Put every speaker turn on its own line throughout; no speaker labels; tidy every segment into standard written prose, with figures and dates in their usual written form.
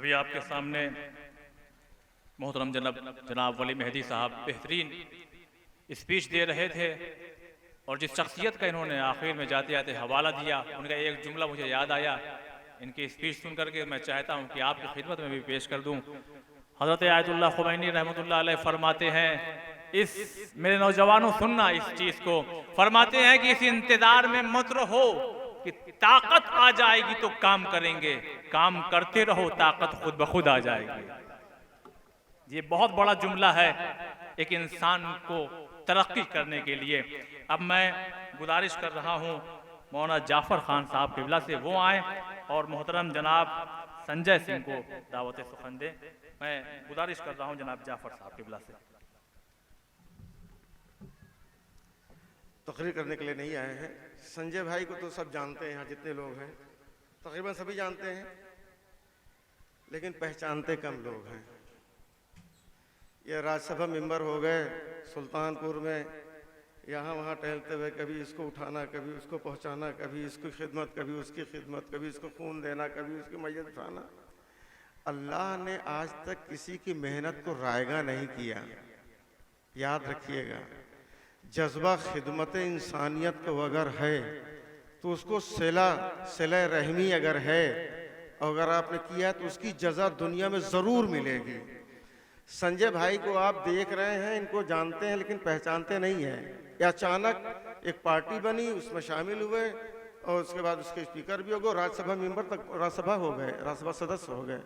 अभी आपके सामने मोहतरम जनाब वली मेहदी साहब बेहतरीन स्पीच दे रहे थे और जिस शख्सियत का इन्होंने आखिर में जाते जाते हवाला दिया, उनका एक जुमला मुझे याद आया। इनकी स्पीच सुन करके मैं चाहता हूँ कि आपकी खिदमत में भी पेश कर दूँ। हज़रत आयतुल्लाह खुमैनी रहमतुल्लाह अलैह फरमाते हैं, इस मेरे नौजवानों सुनना इस चीज़ को, फरमाते हैं कि इस इंतज़ार में मत रहो कि ताकत आ जाएगी तो काम करेंगे, काम करते रहो ताकत खुद ब खुद आ जाएगी। ये बहुत बड़ा जुमला है एक इंसान को तरक्की करने के लिए। अब मैं गुजारिश कर रहा हूँ मौलाना जाफर खान साहब किबला से वो आए और मोहतरम जनाब संजय सिंह को दावत सुखन दे। मैं गुजारिश कर रहा हूँ जनाब जाफर साहब किबला से।
तकरीर करने के लिए नहीं आए हैं। संजय भाई को तो सब जानते हैं, यहाँ जितने लोग हैं तकरीबन सभी जानते हैं, लेकिन पहचानते कम लोग हैं। ये राज्यसभा मेंबर हो गए सुल्तानपुर में, यहाँ वहाँ टहलते हुए कभी इसको उठाना, कभी उसको पहुँचाना, कभी इसकी खिदमत, कभी उसकी खिदमत, कभी इसको खून देना, कभी उसकी मैयत उठाना। अल्लाह ने आज तक किसी की मेहनत को रायगा नहीं किया। याद रखिएगा, जज्बा खिदमत इंसानियत को अगर है तो उसको सिला रहमी अगर है और अगर आपने किया तो उसकी जज़ा दुनिया में ज़रूर मिलेगी। संजय भाई को आप देख रहे हैं, इनको जानते हैं लेकिन पहचानते नहीं हैं। या अचानक एक पार्टी बनी, उसमें शामिल हुए और उसके बाद उसके स्पीकर भी हो गए, राज्यसभा मेंबर तक, राज्यसभा हो गए, राज्यसभा सदस्य हो गए।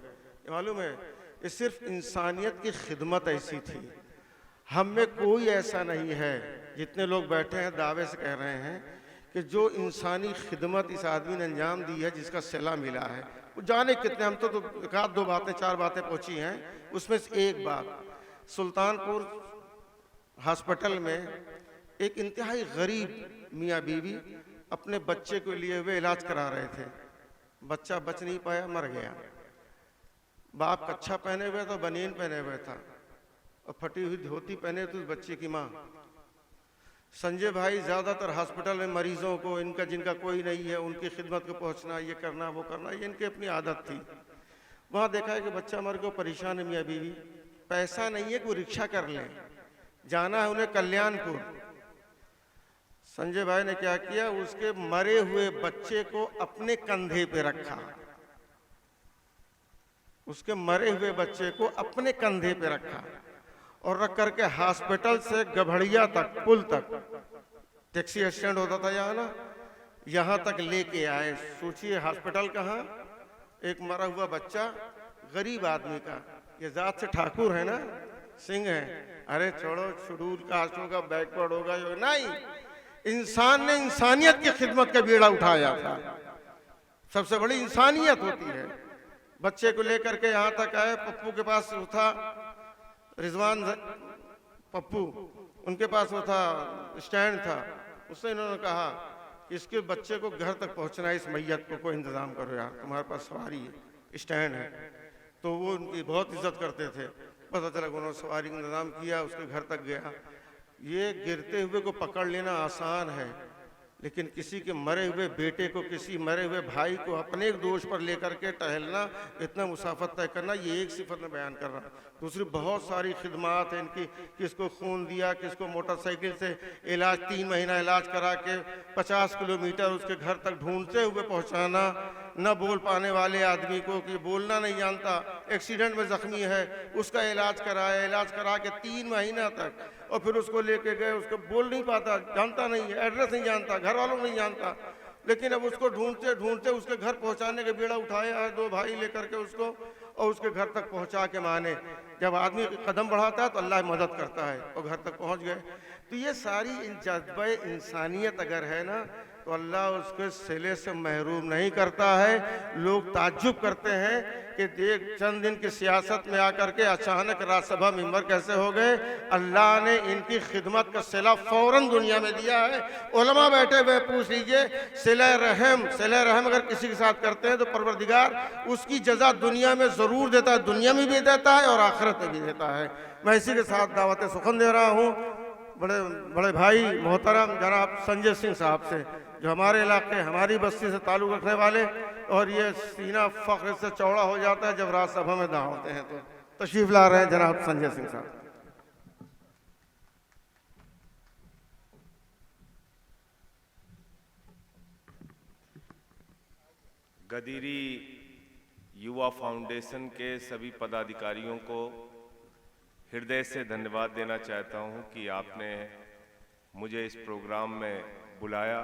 मालूम है, ये सिर्फ इंसानियत की खिदमत ऐसी थी। हम में कोई ऐसा नहीं है, जितने लोग बैठे हैं दावे से कह रहे हैं कि जो इंसानी खिदमत इस आदमी ने अंजाम दी है, जिसका सिला मिला है, वो जाने कितने, हम तो एक आध दो बातें, चार बातें पहुंची हैं। उसमें से एक बात, सुल्तानपुर हॉस्पिटल में एक इंतहाई गरीब मियाँ बीवी अपने बच्चे को लिए हुए इलाज करा रहे थे। बच्चा बच नहीं पाया, मर गया। बाप कच्छा पहने हुए था, बनियान पहने हुए था और फटी हुई धोती पहने तो उस बच्चे की माँ। संजय भाई ज़्यादातर हॉस्पिटल में मरीजों को, इनका जिनका कोई नहीं है, उनकी खिदमत को पहुंचना, ये करना वो करना, ये इनकी अपनी आदत थी। वहाँ देखा है कि बच्चा मर गया, परेशान है मियाँ बीवी, पैसा नहीं है कि वो रिक्शा कर लें, जाना है उन्हें कल्याणपुर। संजय भाई ने क्या किया, उसके मरे हुए बच्चे को अपने कंधे पे रखा, उसके मरे हुए बच्चे को अपने कंधे पे रखा और रख करके हॉस्पिटल से गभड़िया तक, पुल तक, टैक्सी स्टैंड होता था यहाँ ना, यहाँ तक लेके आए। सोचिए हॉस्पिटल कहाँ, एक मरा हुआ बच्चा गरीब आदमी का, ये जात से ठाकुर है ना, सिंह है, अरे छोड़ो शेड्यूल कास्ट होगा, बैकवर्ड होगा, नहीं, इंसान ने इंसानियत की खिदमत का बीड़ा उठाया था। सबसे बड़ी इंसानियत होती है। बच्चे को लेकर के यहाँ तक आए, पप्पू के पास वो था, रिजवान पप्पू, उनके पास वो था, स्टैंड था। उससे इन्होंने कहा कि इसके बच्चे को घर तक पहुंचना है, इस मैयत को कोई इंतजाम करो यार, तुम्हारे पास सवारी है, स्टैंड है। तो वो उनकी बहुत इज्जत करते थे। पता चला उन्होंने सवारी का इंतजाम किया, उसके घर तक गया। ये गिरते हुए को पकड़ लेना आसान है, लेकिन किसी के मरे हुए बेटे को, किसी मरे हुए भाई को अपने दोष पर लेकर के टहलना, इतना मुसाफत तय करना, ये एक सिफत में बयान कर रहा। दूसरी बहुत सारी खिदमात हैं इनकी, किसको खून दिया, किसको मोटरसाइकिल से इलाज, 3 महीना इलाज करा के 50 किलोमीटर उसके घर तक ढूंढते हुए पहुंचाना। न बोल पाने वाले आदमी को, कि बोलना नहीं जानता, एक्सीडेंट में जख्मी है, उसका इलाज कराया, इलाज करा के 3 महीना तक, और फिर उसको लेके गए, उसको बोल नहीं पाता, जानता नहीं है, एड्रेस नहीं जानता, घर वालों नहीं जानता, लेकिन अब उसको ढूंढते ढूंढते उसके घर पहुंचाने का बेड़ा उठाया है 2 भाई लेकर के उसको, और उसके घर तक पहुंचा के माने। जब आदमी कदम बढ़ाता है तो अल्लाह मदद करता है, और घर तक पहुंच गए। तो ये सारी जज्बा इंसानियत अगर है ना, तो अल्लाह उसके सिले से महरूम नहीं करता है। लोग ताज्जुब करते हैं कि देख चंद दिन की सियासत में आकर के अचानक राज्यसभा मेंबर कैसे हो गए। अल्लाह ने इनकी खिदमत का सिला फौरन दुनिया में दिया है। उलमा बैठे हुए पूछ लीजिए, सिला रहम अगर किसी के साथ करते हैं तो परवरदिगार उसकी जजा दुनिया में ज़रूर देता है, दुनिया में भी देता है और आखिरत में भी देता है। मैं इसी के साथ दावत सुखन दे रहा हूँ बड़े भाई मोहतरम जनाब संजय सिंह साहब से, जो हमारे इलाके, हमारी बस्ती से ताल्लुक़ रखने वाले, और ये सीना फख्र से चौड़ा हो जाता है जब राज्यसभा में दौड़ते हैं। तो तशरीफ ला रहे हैं जनाब संजय सिंह साहब।
गदीरी युवा फाउंडेशन के सभी पदाधिकारियों को हृदय से धन्यवाद देना चाहता हूं कि आपने मुझे इस प्रोग्राम में बुलाया।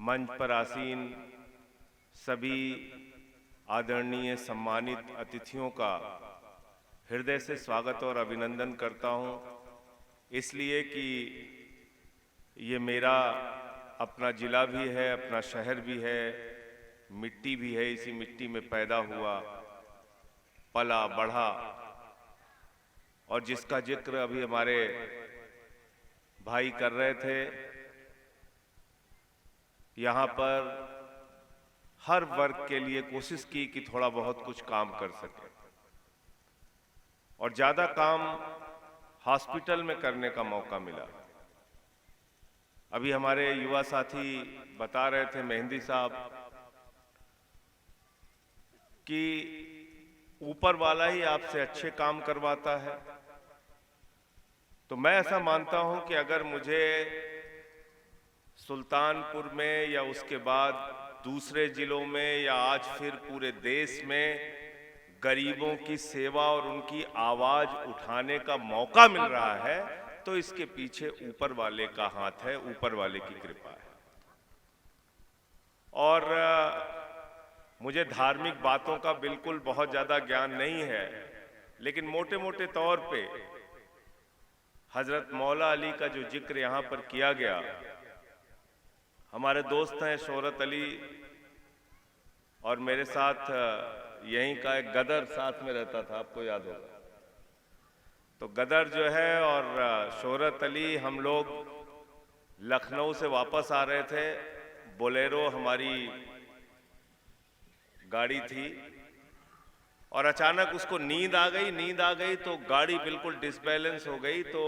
मंच पर आसीन सभी आदरणीय सम्मानित अतिथियों का हृदय से स्वागत और अभिनंदन करता हूं, इसलिए कि ये मेरा अपना जिला भी है, अपना शहर भी है, मिट्टी भी है। इसी मिट्टी में पैदा हुआ, पला बढ़ा, और जिसका जिक्र अभी हमारे भाई कर रहे थे, यहाँ पर हर वर्ग के लिए कोशिश की कि थोड़ा बहुत कुछ काम कर सके, और ज्यादा काम हॉस्पिटल में करने का मौका मिला। अभी हमारे युवा साथी बता रहे थे, मेहंदी साहब, कि ऊपर वाला ही आपसे अच्छे काम करवाता है। तो मैं ऐसा मानता हूं कि अगर मुझे सुल्तानपुर में या उसके बाद दूसरे जिलों में या आज फिर पूरे देश में गरीबों की सेवा और उनकी आवाज उठाने का मौका मिल रहा है, तो इसके पीछे ऊपर वाले का हाथ है, ऊपर वाले की कृपा है। और मुझे धार्मिक बातों का बिल्कुल बहुत ज्यादा ज्ञान नहीं है, लेकिन मोटे मोटे तौर पे हजरत मौला अली का जो जिक्र यहाँ पर किया गया, हमारे दोस्त हैं शोहरत अली, और मेरे साथ यहीं का एक गदर साथ में रहता था, आपको याद होगा। तो गदर जो है और शोहरत अली, हम लोग लखनऊ से वापस आ रहे थे, बोलेरो हमारी गाड़ी थी, और अचानक उसको नींद आ गई तो गाड़ी बिल्कुल डिसबैलेंस हो गई। तो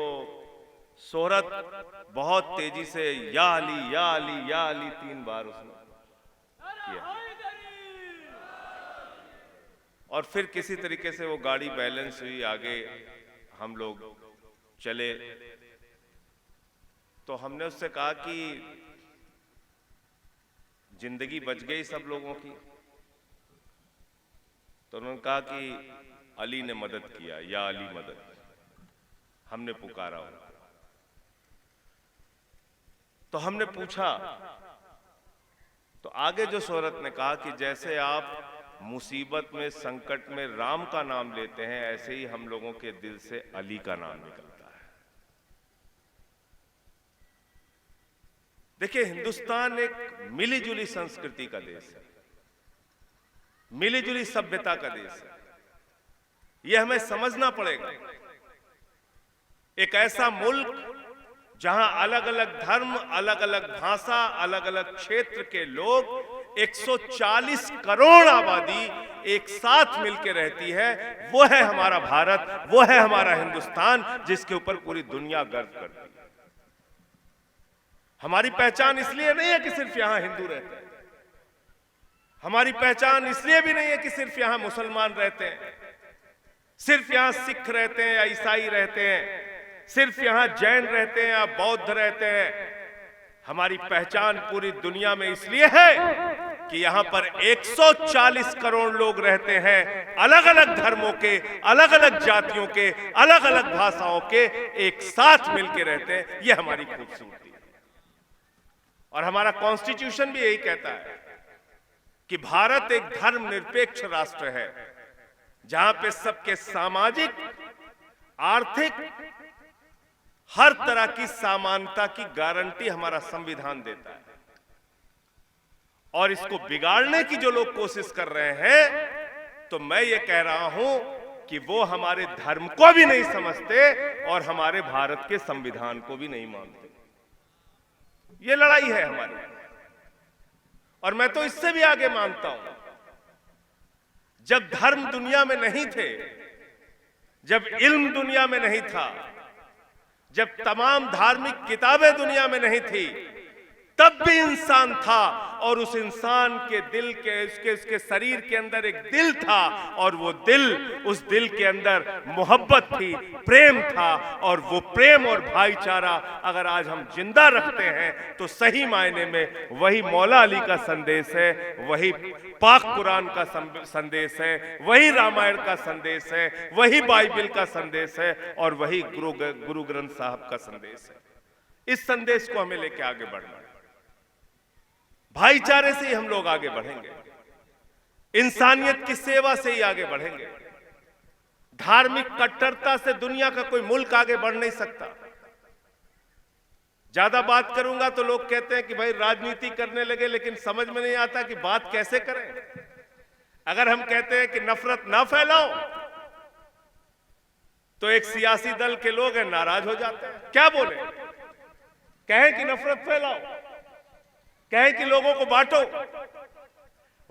शोहरत बहुत तेजी से या अली या अली या अली 3 बार उसने किया, और फिर किसी तरीके से वो गाड़ी बैलेंस हुई, आगे हम लोग चले। तो हमने उससे कहा कि जिंदगी बच गई सब लोगों की। तो उन्होंने कहा कि अली ने मदद किया, या अली मदद, हमने पुकारा उनको। तो हमने पूछा, तो आगे जो शोहरत ने कहा कि जैसे आप मुसीबत में, संकट में राम का नाम लेते हैं, ऐसे ही हम लोगों के दिल से अली का नाम निकलता है। देखिए, हिंदुस्तान एक मिली जुली संस्कृति का देश है, मिली जुली सभ्यता का देश है। यह हमें समझना पड़ेगा। एक ऐसा मुल्क जहां अलग अलग धर्म, अलग अलग भाषा, अलग अलग क्षेत्र के लोग, 140 करोड़ आबादी एक साथ मिलकर रहती है, वो है हमारा भारत, वो है हमारा हिंदुस्तान, जिसके ऊपर पूरी दुनिया गर्व करती है। हमारी पहचान इसलिए नहीं है कि सिर्फ यहां हिंदू रहते हैं, हमारी पहचान इसलिए भी नहीं है कि सिर्फ यहां मुसलमान रहते हैं, सिर्फ यहां सिख रहते हैं या ईसाई रहते हैं, सिर्फ यहां जैन रहते हैं या बौद्ध रहते हैं। हमारी पहचान पूरी दुनिया में इसलिए है कि यहां पर 140 करोड़ लोग रहते हैं, अलग अलग धर्मों के, अलग अलग जातियों के, अलग अलग भाषाओं के, एक साथ मिलकर रहते हैं। यह हमारी खूबसूरती है। और हमारा कॉन्स्टिट्यूशन भी यही कहता है कि भारत एक धर्मनिरपेक्ष राष्ट्र है, जहां पे सबके सामाजिक, आर्थिक, हर तरह की समानता की गारंटी हमारा संविधान देता है। और इसको बिगाड़ने की जो लोग कोशिश कर रहे हैं, तो मैं ये कह रहा हूं कि वो हमारे धर्म को भी नहीं समझते और हमारे भारत के संविधान को भी नहीं मानते। ये लड़ाई है हमारी। और मैं तो इससे भी आगे मानता हूं, जब धर्म दुनिया में नहीं थे, जब इल्म दुनिया में नहीं था, जब तमाम धार्मिक किताबें दुनिया में नहीं थी, तब भी इंसान था, और उस इंसान के दिल के उसके शरीर के अंदर एक दिल था, और वो दिल, उस दिल के अंदर मोहब्बत थी, प्रेम था, और वो प्रेम और भाईचारा अगर आज हम जिंदा रखते हैं तो सही मायने में वही मौला अली का संदेश है, वही पाक कुरान का संदेश है, वही रामायण का संदेश है, वही बाइबल का संदेश है, और वही गुरु ग्रंथ साहब का संदेश है। इस संदेश को हमें लेके आगे बढ़ना है। भाईचारे से ही हम लोग आगे बढ़ेंगे, इंसानियत की सेवा से ही आगे बढ़ेंगे। धार्मिक कट्टरता से दुनिया का कोई मुल्क आगे बढ़ नहीं सकता। ज्यादा बात करूंगा तो लोग कहते हैं कि भाई राजनीति करने लगे, लेकिन समझ में नहीं आता कि बात कैसे करें। अगर हम कहते हैं कि नफरत ना फैलाओ तो एक सियासी दल के लोग हैं नाराज हो जाते हैं। क्या बोले? कहें कि नफरत फैलाओ, कहें कि लोगों को बांटो।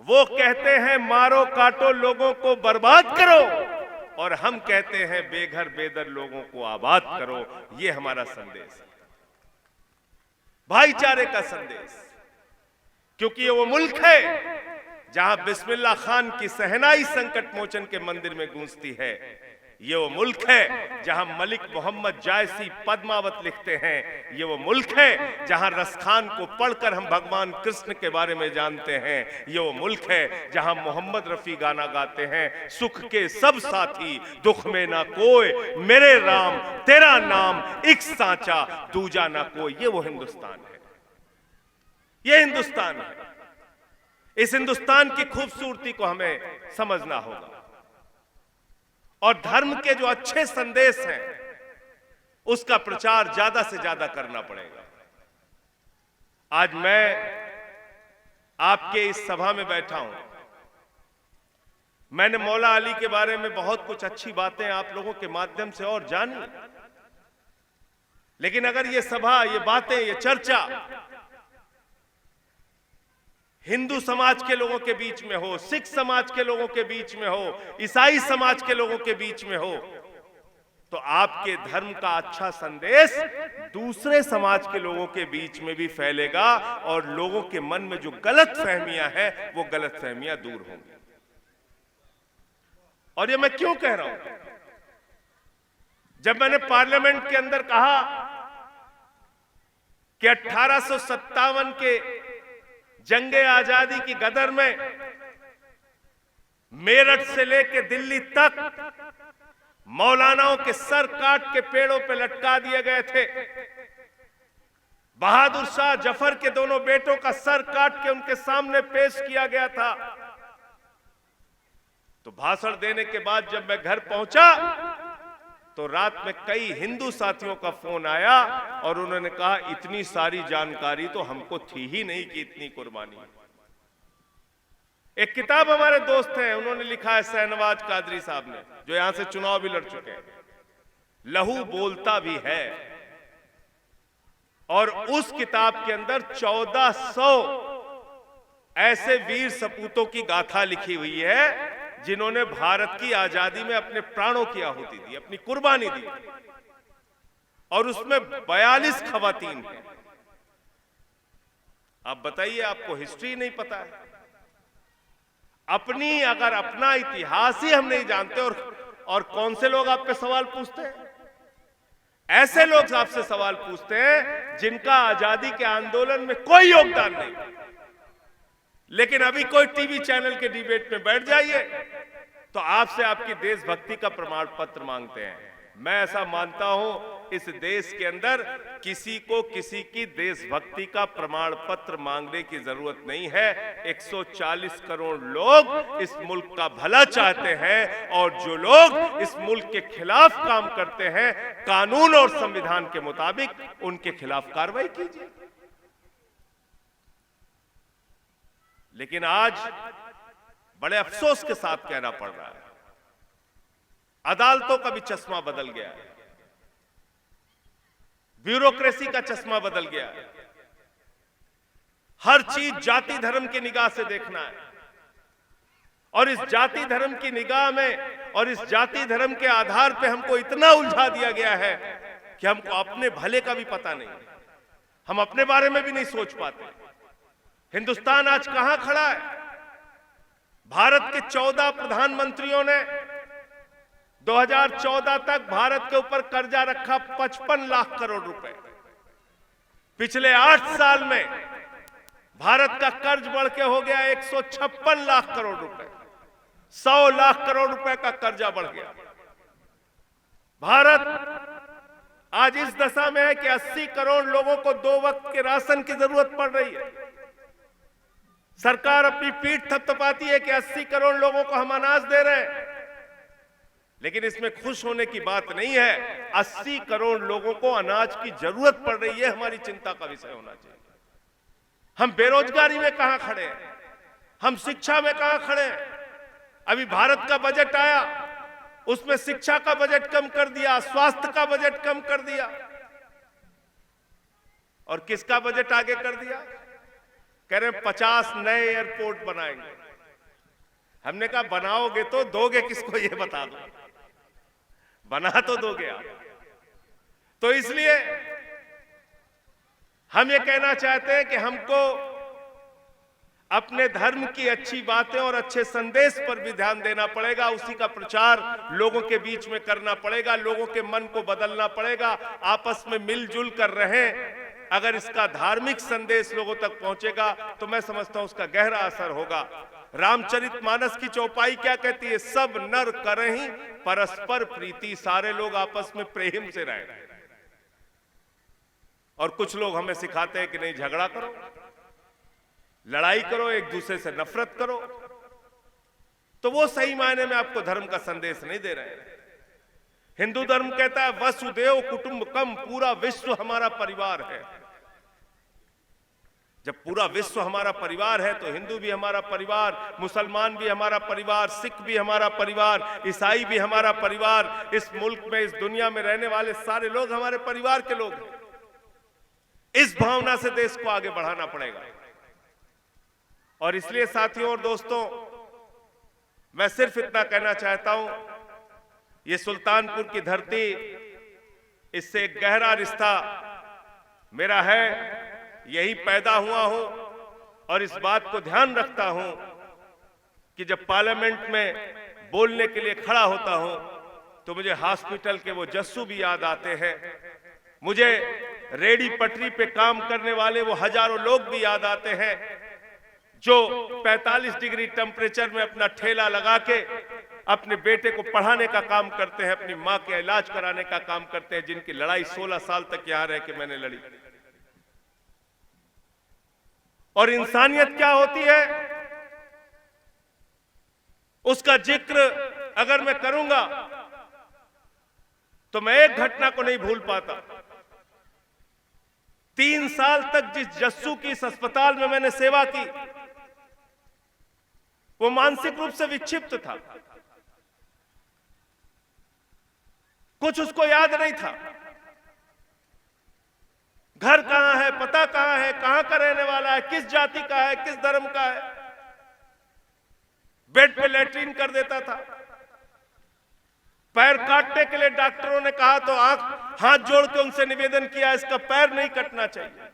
वो कहते हैं मारो काटो, लोगों को बर्बाद करो, और हम कहते हैं बेघर बेदर लोगों को आबाद करो। ये हमारा संदेश है, भाईचारे का संदेश। क्योंकि ये वो मुल्क है जहां बिस्मिल्लाह खान की सहनाई संकट मोचन के मंदिर में गूंजती है। ये वो मुल्क है जहां मलिक मोहम्मद जायसी पद्मावत लिखते हैं। ये वो मुल्क है जहां रसखान को पढ़कर हम भगवान कृष्ण के बारे में जानते हैं। ये वो मुल्क है जहां मोहम्मद रफी गाना गाते हैं, सुख के सब साथी दुख में ना कोई, मेरे राम तेरा नाम एक सांचा दूजा ना कोई। ये वो हिंदुस्तान है, ये हिंदुस्तान है। इस हिंदुस्तान की खूबसूरती को हमें समझना होगा, और धर्म के जो अच्छे संदेश हैं उसका प्रचार ज्यादा से ज्यादा करना पड़ेगा। आज मैं आपके इस सभा में बैठा हूं, मैंने मौला अली के बारे में बहुत कुछ अच्छी बातें आप लोगों के माध्यम से और जानी, लेकिन अगर ये सभा, ये बातें, ये चर्चा हिंदू समाज के लोगों के बीच में हो, सिख समाज के लोगों के बीच में हो, ईसाई समाज के लोगों के बीच में हो, तो आपके धर्म का अच्छा संदेश दूसरे समाज के लोगों के बीच में भी फैलेगा, और लोगों के मन में जो गलत फहमियां हैं वो गलत फहमियां दूर होंगी। और ये मैं क्यों कह रहा हूं? जब मैंने पार्लियामेंट के अंदर कहा कि 1857 के जंगे आजादी की गदर में मेरठ से लेकर दिल्ली तक मौलानाओं के सर काट के पेड़ों पे लटका दिए गए थे, बहादुर शाह जफर के दोनों बेटों का सर काट के उनके सामने पेश किया गया था, तो भाषण देने के बाद जब मैं घर पहुंचा तो रात में कई हिंदू साथियों का फोन आया और उन्होंने कहा इतनी सारी जानकारी तो हमको थी ही नहीं कि इतनी कुर्बानी। एक किताब हमारे दोस्त हैं, उन्होंने लिखा है, शहनवाज कादरी साहब ने, जो यहां से चुनाव भी लड़ चुके हैं, लहू बोलता भी है। और उस किताब के अंदर 1400 ऐसे वीर सपूतों की गाथा लिखी हुई है जिन्होंने भारत की आजादी में अपने प्राणों की आहुति दी, अपनी कुर्बानी दी, और उसमें 42 खवातीन हैं। आप बताइए, आपको हिस्ट्री नहीं पता है? अगर अपना इतिहास ही हम नहीं जानते, और कौन से लोग आप पे सवाल पूछते हैं? ऐसे लोग आपसे सवाल पूछते हैं जिनका आजादी के आंदोलन में कोई योगदान नहीं, लेकिन अभी कोई टीवी चैनल के डिबेट में बैठ जाइए तो आपसे आपकी देशभक्ति का प्रमाण पत्र मांगते हैं। मैं ऐसा मानता हूं, इस देश के अंदर किसी को किसी की देशभक्ति का प्रमाण पत्र मांगने की जरूरत नहीं है। 140 करोड़ लोग इस मुल्क का भला चाहते हैं, और जो लोग इस मुल्क के खिलाफ काम करते हैं, कानून और संविधान के मुताबिक उनके खिलाफ कार्रवाई कीजिए। लेकिन आज बड़े अफसोस के साथ कहना पड़ रहा है, अदालतों का भी चश्मा बदल गया है, ब्यूरोक्रेसी का चश्मा बदल गया है। हर चीज जाति धर्म की निगाह से देखना है, और इस जाति धर्म की निगाह में और इस जाति धर्म के आधार पे हमको इतना उलझा दिया गया है कि हमको अपने भले का भी पता नहीं। हम अपने बारे में भी नहीं सोच पाते। हिंदुस्तान आज कहां खड़ा है? भारत के 14 प्रधानमंत्रियों ने 2014 तक भारत के ऊपर कर्जा रखा 55 लाख करोड़ रुपए। पिछले 8 साल में भारत का कर्ज बढ़ के हो गया 156 लाख करोड़ रुपए। 100 लाख करोड़ रुपए का कर्जा बढ़ गया। भारत आज इस दशा में है कि 80 करोड़ लोगों को 2 वक्त के राशन की जरूरत पड़ रही है। सरकार अपनी पीठ थपथपाती है कि 80 करोड़ लोगों को हम अनाज दे रहे हैं, लेकिन इसमें खुश होने की बात नहीं है। 80 करोड़ लोगों को अनाज की जरूरत पड़ रही है, हमारी चिंता का विषय होना चाहिए। हम बेरोजगारी में कहां खड़े हैं? हम शिक्षा में कहां खड़े हैं? अभी भारत का बजट आया, उसमें शिक्षा का बजट कम कर दिया, स्वास्थ्य का बजट कम कर दिया, और किसका बजट आगे कर दिया? कह रहे 50 नए एयरपोर्ट बनाएंगे। हमने कहा बनाओगे तो दोगे किसको, ये बता दो। बना तो दोगे आप। तो इसलिए हम ये कहना चाहते हैं कि हमको अपने धर्म की अच्छी बातें और अच्छे संदेश पर भी ध्यान देना पड़ेगा। उसी का प्रचार लोगों के बीच में करना पड़ेगा, लोगों के मन को बदलना पड़ेगा। आपस में मिलजुल कर रहें। अगर इसका धार्मिक संदेश लोगों तक पहुंचेगा तो मैं समझता हूं उसका गहरा असर होगा। रामचरितमानस की चौपाई क्या कहती है? सब नर करहीं परस्पर प्रीति। सारे लोग आपस में प्रेम से रहें। और कुछ लोग हमें सिखाते हैं कि नहीं, झगड़ा करो, लड़ाई करो, एक दूसरे से नफरत करो। तो वो सही मायने में आपको धर्म का संदेश नहीं दे रहे हैं। हिंदू धर्म कहता है वसुदेव कुटुंबकम, पूरा विश्व हमारा परिवार है। जब पूरा विश्व हमारा परिवार है तो हिंदू भी हमारा परिवार, मुसलमान भी हमारा परिवार, सिख भी हमारा परिवार, ईसाई भी हमारा परिवार। इस मुल्क में, इस दुनिया में रहने वाले सारे लोग हमारे परिवार के लोग हैं। इस भावना से देश को आगे बढ़ाना पड़ेगा। और इसलिए साथियों और दोस्तों, मैं सिर्फ इतना कहना चाहता हूं, ये सुल्तानपुर की धरती, इससे एक गहरा रिश्ता मेरा है। यही पैदा हुआ हूं और इस बात को ध्यान रखता हूं कि जब पार्लियामेंट में बोलने के लिए खड़ा होता हूं तो मुझे हॉस्पिटल के वो जस्सू भी याद आते हैं। मुझे रेडी पटरी पे काम करने वाले वो हजारों लोग भी याद आते हैं जो 45 डिग्री टेम्परेचर में अपना ठेला लगा के अपने बेटे को पढ़ाने का काम करते हैं, अपनी मां के इलाज कराने का काम करते हैं, जिनकी लड़ाई 16 साल तक यहां रह के मैंने लड़ी। और इंसानियत क्या होती है उसका जिक्र अगर मैं करूंगा तो मैं एक घटना को नहीं भूल पाता। 3 साल तक जिस जस्सू की इस अस्पताल में मैंने सेवा की, वो मानसिक रूप से विक्षिप्त था। कुछ उसको याद नहीं था, घर कहां है, पता कहां है, कहां का रहने वाला है, किस जाति का है, किस धर्म का है। बेड पे लेटरिन कर देता था। पैर काटने के लिए डॉक्टरों ने कहा तो हाथ जोड़ के उनसे निवेदन किया, इसका पैर नहीं कटना चाहिए।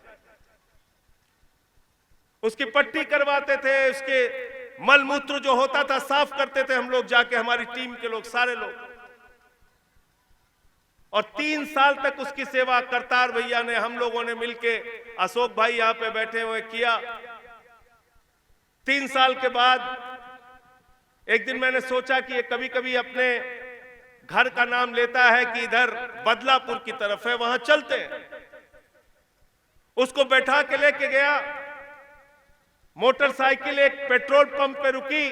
उसकी पट्टी करवाते थे, उसके मल मूत्र जो होता था साफ करते थे हम लोग जाके, हमारी टीम के लोग, सारे लोग। और 3 साल तक उसकी सेवा करतार भैया ने, हम लोगों ने मिलके, अशोक भाई यहां पे बैठे हुए, किया। 3 साल के बाद एक दिन मैंने सोचा कि ये कभी कभी अपने घर का नाम लेता है कि इधर बदलापुर की तरफ है, वहां चलते हैं। उसको बैठा के लेके गया। मोटरसाइकिल एक पेट्रोल पंप पे रुकी।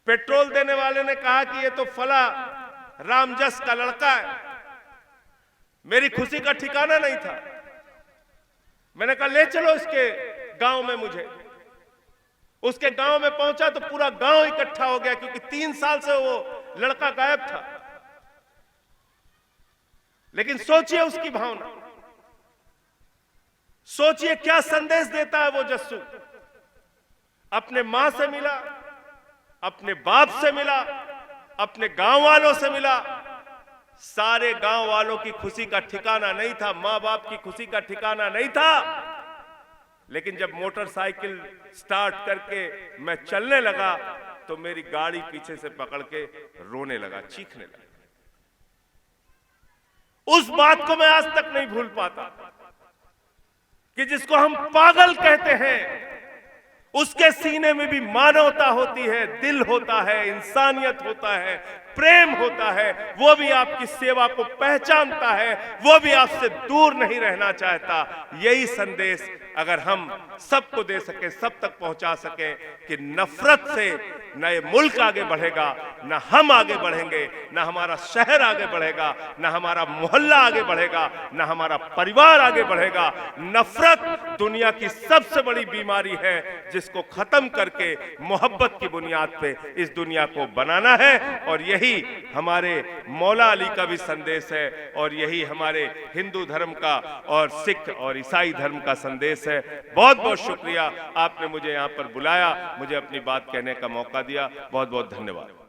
पेट्रोल देने वाले ने कहा कि ये तो फला रामजस का लड़का है। मेरी खुशी का ठिकाना नहीं था। मैंने कहा ले चलो इसके गांव में मुझे। उसके गांव में पहुंचा तो पूरा गांव इकट्ठा हो गया, क्योंकि 3 साल से वो लड़का गायब था। लेकिन सोचिए उसकी भावना, सोचिए क्या संदेश देता है वो जस्सू। अपने मां से मिला, अपने बाप से मिला, अपने गांव वालों से मिला, सारे गांव वालों की खुशी का ठिकाना नहीं था, मां बाप की खुशी का ठिकाना नहीं था। लेकिन जब मोटरसाइकिल स्टार्ट करके मैं चलने लगा तो मेरी गाड़ी पीछे से पकड़ के रोने लगा, चीखने लगा। उस बात को मैं आज तक नहीं भूल पाता कि जिसको हम पागल कहते हैं उसके सीने में भी मानवता होती है, दिल होता है, इंसानियत होता है, प्रेम होता है। वो भी आपकी सेवा को पहचानता है, वो भी आपसे दूर नहीं रहना चाहता। यही संदेश अगर हम सबको दे सके, सब तक पहुंचा सके कि नफरत से न ये मुल्क आगे बढ़ेगा, न हम आगे बढ़ेंगे, न हमारा शहर आगे बढ़ेगा, न हमारा मोहल्ला आगे बढ़ेगा, न हमारा परिवार आगे बढ़ेगा। नफरत दुनिया की सबसे बड़ी बीमारी है, जिसको खत्म करके मोहब्बत की बुनियाद पे इस दुनिया को बनाना है। और यही हमारे मौला अली का भी संदेश है, और यही हमारे हिंदू धर्म का और सिख और ईसाई धर्म का संदेश है। बहुत बहुत शुक्रिया, आपने मुझे यहाँ पर बुलाया, मुझे अपनी बात कहने का मौका दिया। बहुत बहुत धन्यवाद।